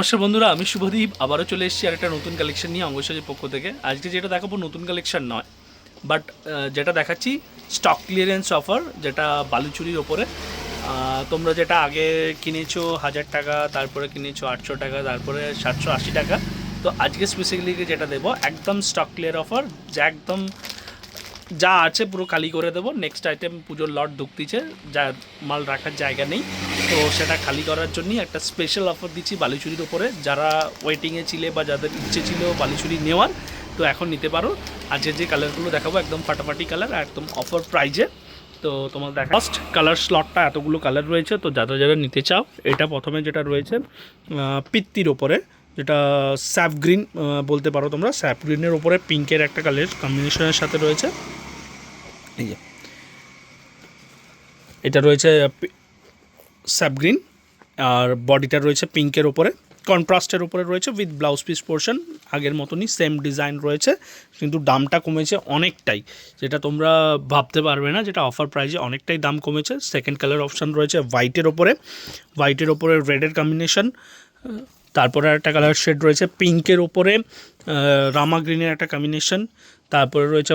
নমস্কার বন্ধুরা, আমি শুভদীপ আবারও চলে এসেছি আর একটা নতুন কালেকশন নিয়ে অঙ্গসাজের পক্ষ থেকে। আজকে যেটা দেখাবো নতুন কালেকশন নয়, বাট যেটা দেখাচ্ছি স্টক ক্লিয়ারেন্স অফার, যেটা বালুচুরির ওপরে। তোমরা যেটা আগে কিনেছো 1000 টাকা, তারপরে কিনেছো 800 টাকা, তারপরে 780 টাকা, তো আজকে স্পেসিফিকলি যেটা দেবো একদম স্টক ক্লিয়ার অফার, যা একদম যা আছে পুরো খালি করে দেবো। নেক্সট আইটেম পুজোর লট ঢুকতিছে, যা মাল রাখার জায়গা নেই, তো সেটা খালি করার জন্যই একটা স্পেশাল অফার দিচ্ছি বালুচুরির ওপরে। যারা ওয়েটিংয়ে ছিলে বা যাদের ইচ্ছে ছিল বালুচুরি নেওয়ার, তো এখন নিতে পারো। আজকে যে কালারগুলো দেখাবো একদম ফাটাফাটি কালার, একদম অফার প্রাইজে। তো তোমার দেখা ফার্স্ট কালার স্লটটা এতগুলো কালার রয়েছে, তো যারা যারা নিতে চাও, এটা প্রথমে যেটা রয়েছে পিত্তির ওপরে, যেটা স্যাপ গ্রিন বলতে পারো তোমরা। স্যাপ গ্রিনের ওপরে পিঙ্কের একটা কালার কম্বিনেশনের সাথে রয়েছে। এই যে এটা রয়েছে স্যাপ গ্রিন, আর বডিটা রয়েছে পিঙ্কের ওপরে, কন্ট্রাস্টের উপরে রয়েছে উইথ ব্লাউজ পিস পোর্শন। আগের মতনই সেম ডিজাইন রয়েছে, কিন্তু দামটা কমেছে অনেকটাই, যেটা তোমরা ভাবতে পারবে না, যেটা অফার প্রাইজে অনেকটাই দাম কমেছে। সেকেন্ড কালার অপশান রয়েছে হোয়াইটের ওপরে রেডের কম্বিনেশন। তারপরে একটা কালার শেড রয়েছে পিঙ্কের ওপরে রামা গ্রিনের একটা কম্বিনেশন। তারপরে রয়েছে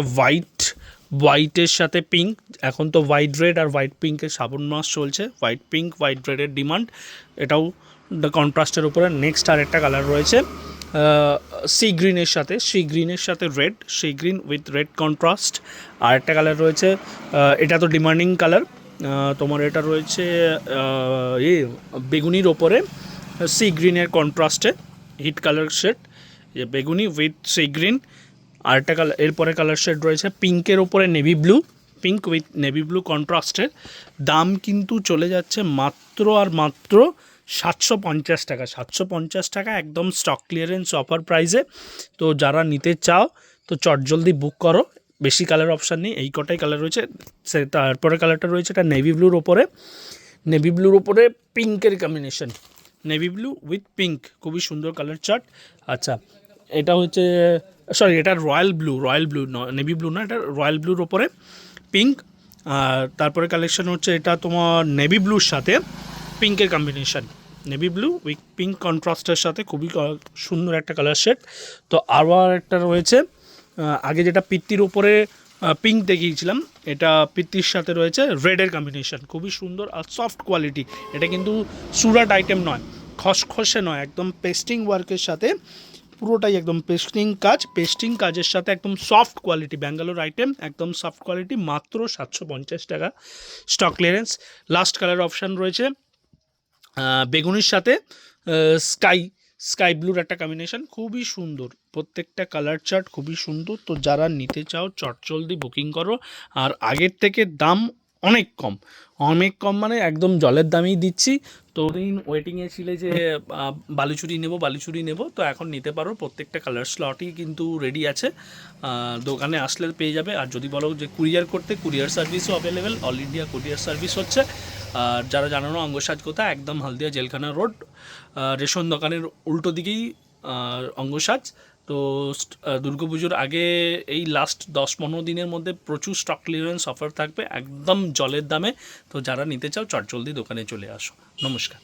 হোয়াইটের সাথে পিঙ্ক। এখন তো হোয়াইট রেড আর হোয়াইট পিঙ্কের শ্রাবণ মাস চলছে, হোয়াইট পিঙ্ক হোয়াইট রেডের ডিমান্ড, এটাও কন্ট্রাস্টের উপরে। নেক্সট আর একটা কালার রয়েছে সি গ্রিনের সাথে red, sea green with red contrast. আর একটা কালার রয়েছে, এটা তো ডিমান্ডিং কালার তোমার, এটা রয়েছে বেগুনির ওপরে সি গ্রিনের কন্ট্রাস্টে, হিট কালার শেড, বেগুনি উইথ সি গ্রিন। আরেকটা কালার, এরপরে কালার শেড রয়েছে পিঙ্কের ওপরে navy blue, pink with navy blue কন্ট্রাস্টের। দাম কিন্তু চলে যাচ্ছে মাত্র আর মাত্র 750 টাকা। 750 টাকা একদম স্টক ক্লিয়ারেন্স অফার প্রাইসে। তো যারা নিতে চাও তো চটজলদি বুক করো, বেশি কালার অপশান নেই, এই কটাই কালার রয়েছে। তারপরে কালারটা রয়েছে এটা নেভি ব্লুর ওপরে পিঙ্কের combination, navy blue with pink, খুবই সুন্দর কালার চার্ট। আচ্ছা, এটা হচ্ছে এটা রয়্যাল ব্লু নেভি ব্লু না, এটা রয়্যাল ব্লুর ওপরে পিঙ্ক। আর তারপরে কালেকশন হচ্ছে এটা তোমার নেভি ব্লুর সাথে পিঙ্কের combination, navy blue with pink কন্ট্রাস্টের সাথে, খুবই সুন্দর একটা কালার শেড। তো আরও একটা রয়েছে, আগে যেটা পিত্তির ওপরে পিঙ্ক দেখিয়েছিলাম, এটা পিত্তির সাথে রয়েছে রেডের কম্বিনেশন, খুবই সুন্দর আর সফট কোয়ালিটি। এটা কিন্তু সুরাট আইটেম নয়, খসখসে নয়, একদম পেস্টিং ওয়ার্কের সাথে, পুরোটাই একদম পেস্টিং কাজের সাথে একদম সফট কোয়ালিটি, ব্যাঙ্গালোর আইটেম, একদম সফট কোয়ালিটি, মাত্র 750 টাকা stock clearance. Last colour option রয়েছে বেগুনির সাথে স্কাই ব্লুর একটা কম্বিনেশন, খুবই সুন্দর, প্রত্যেকটা কালার চার্ট খুবই সুন্দর। তো যারা নিতে চাও চটজলদি বুকিং করো। আর আগের থেকে দাম অনেক কম মানে একদম জলের দামেই দিচ্ছি। তো দিন ওয়েটিংয়ে ছিলে যে বালুচুরি নেব, তো এখন নিতে পারো। প্রত্যেকটা কালার স্লটই কিন্তু রেডি আছে, দোকানে আসলে পেয়ে যাবে। আর যদি বলো যে কুরিয়ার করতে, কুরিয়ার সার্ভিসও available, all India courier service হচ্ছে। আর যারা জানো না অঙ্গসাজ কোথায়, একদম হলদিয়া জেলখানা রোড, রেশন দোকানের উল্টো দিকেই অঙ্গসাজ। তো দুর্গাপুজোর আগে এই লাস্ট 10-15 দিনের মধ্যে প্রচুর স্টক ক্লিয়ারেন্স অফার থাকবে একদম জলের দামে। তো যারা নিতে চাও চটজলদি দোকানে চলে আসো। নমস্কার।